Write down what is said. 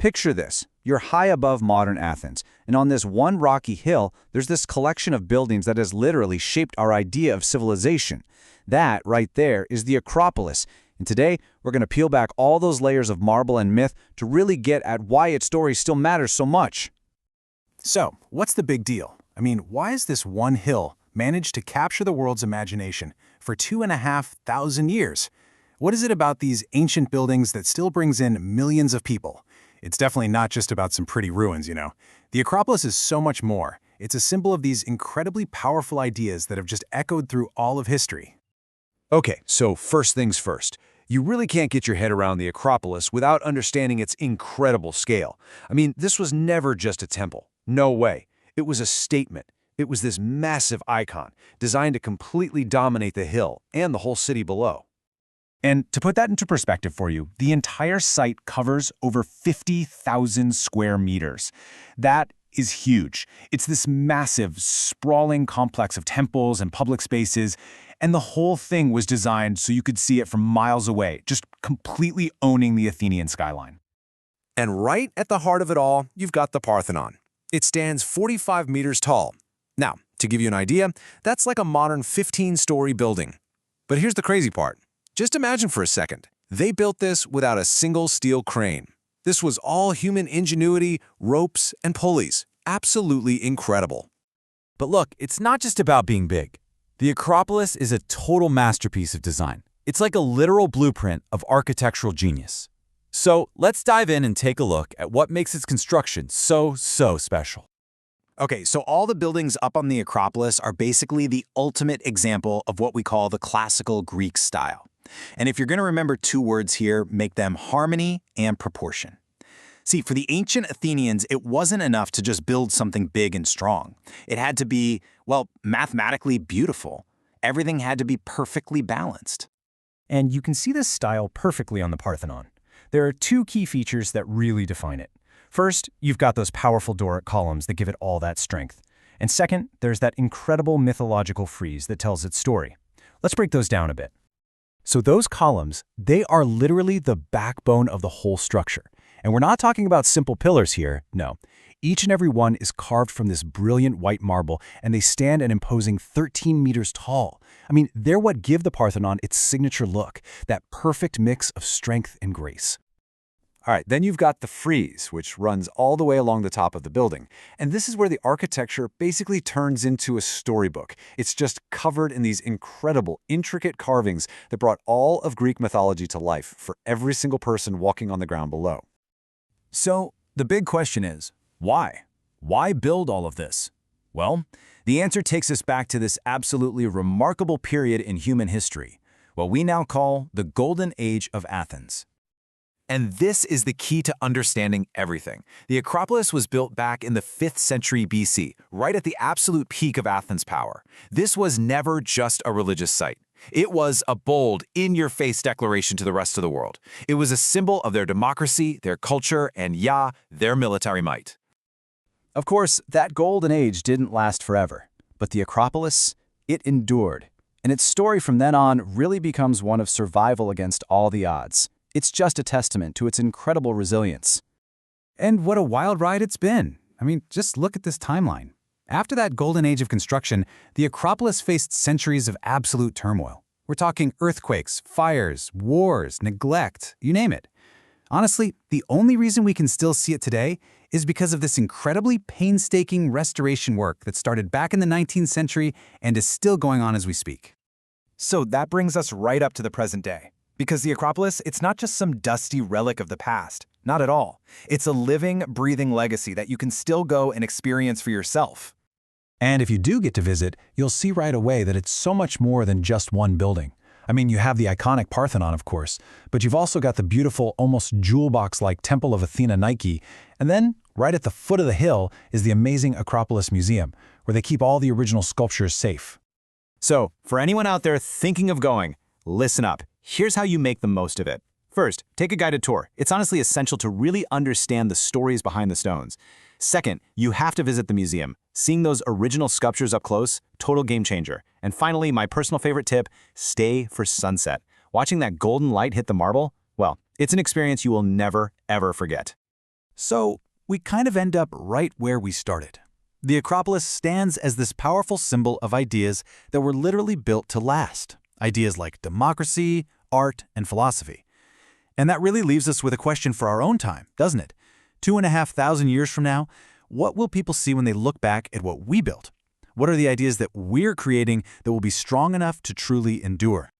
Picture this. You're high above modern Athens, and on this one rocky hill, there's this collection of buildings that has literally shaped our idea of civilization. That, right there, is the Acropolis. And today, we're going to peel back all those layers of marble and myth to really get at why its story still matters so much. So, what's the big deal? I mean, why has this one hill managed to capture the world's imagination for 2,500 years? What is it about these ancient buildings that still brings in millions of people? It's definitely not just about some pretty ruins, you know. The Acropolis is so much more. It's a symbol of these incredibly powerful ideas that have just echoed through all of history. Okay, so first things first. You really can't get your head around the Acropolis without understanding its incredible scale. I mean, this was never just a temple. No way. It was a statement. It was this massive icon designed to completely dominate the hill and the whole city below. And to put that into perspective for you, the entire site covers over 50,000 square meters. That is huge. It's this massive, sprawling complex of temples and public spaces, and the whole thing was designed so you could see it from miles away, just completely owning the Athenian skyline. And right at the heart of it all, you've got the Parthenon. It stands 45 meters tall. Now, to give you an idea, that's like a modern 15-story building. But here's the crazy part. Just imagine for a second. They built this without a single steel crane. This was all human ingenuity, ropes, and pulleys. Absolutely incredible. But look, it's not just about being big. The Acropolis is a total masterpiece of design. It's like a literal blueprint of architectural genius. So let's dive in and take a look at what makes its construction so special. Okay, so all the buildings up on the Acropolis are basically the ultimate example of what we call the classical Greek style. And if you're going to remember two words here, make them harmony and proportion. See, for the ancient Athenians, it wasn't enough to just build something big and strong. It had to be, well, mathematically beautiful. Everything had to be perfectly balanced. And you can see this style perfectly on the Parthenon. There are two key features that really define it. First, you've got those powerful Doric columns that give it all that strength. And second, there's that incredible mythological frieze that tells its story. Let's break those down a bit. So those columns, they are literally the backbone of the whole structure. And we're not talking about simple pillars here, no. Each and every one is carved from this brilliant white marble, and they stand an imposing 13 meters tall. I mean, they're what give the Parthenon its signature look, that perfect mix of strength and grace. All right, then you've got the frieze, which runs all the way along the top of the building. And this is where the architecture basically turns into a storybook. It's just covered in these incredible, intricate carvings that brought all of Greek mythology to life for every single person walking on the ground below. So the big question is, why? Why build all of this? Well, the answer takes us back to this absolutely remarkable period in human history, what we now call the Golden Age of Athens. And this is the key to understanding everything. The Acropolis was built back in the 5th century BC, right at the absolute peak of Athens' power. This was never just a religious site. It was a bold, in-your-face declaration to the rest of the world. It was a symbol of their democracy, their culture, and their military might. Of course, that golden age didn't last forever, but the Acropolis, it endured. And its story from then on really becomes one of survival against all the odds. It's just a testament to its incredible resilience. And what a wild ride it's been. I mean, just look at this timeline. After that golden age of construction, the Acropolis faced centuries of absolute turmoil. We're talking earthquakes, fires, wars, neglect, you name it. Honestly, the only reason we can still see it today is because of this incredibly painstaking restoration work that started back in the 19th century and is still going on as we speak. So that brings us right up to the present day. Because the Acropolis, it's not just some dusty relic of the past. Not at all. It's a living, breathing legacy that you can still go and experience for yourself. And if you do get to visit, you'll see right away that it's so much more than just one building. I mean, you have the iconic Parthenon, of course, but you've also got the beautiful, almost jewel box-like Temple of Athena Nike. And then, right at the foot of the hill, is the amazing Acropolis Museum, where they keep all the original sculptures safe. So, for anyone out there thinking of going, listen up. Here's how you make the most of it. First, take a guided tour. It's honestly essential to really understand the stories behind the stones. Second, you have to visit the museum. Seeing those original sculptures up close, total game changer. And finally, my personal favorite tip, stay for sunset. Watching that golden light hit the marble, well, it's an experience you will never, ever forget. So we kind of end up right where we started. The Acropolis stands as this powerful symbol of ideas that were literally built to last. Ideas like democracy, art, and philosophy. And that really leaves us with a question for our own time, doesn't it? 2,500 years from now, what will people see when they look back at what we built? What are the ideas that we're creating that will be strong enough to truly endure?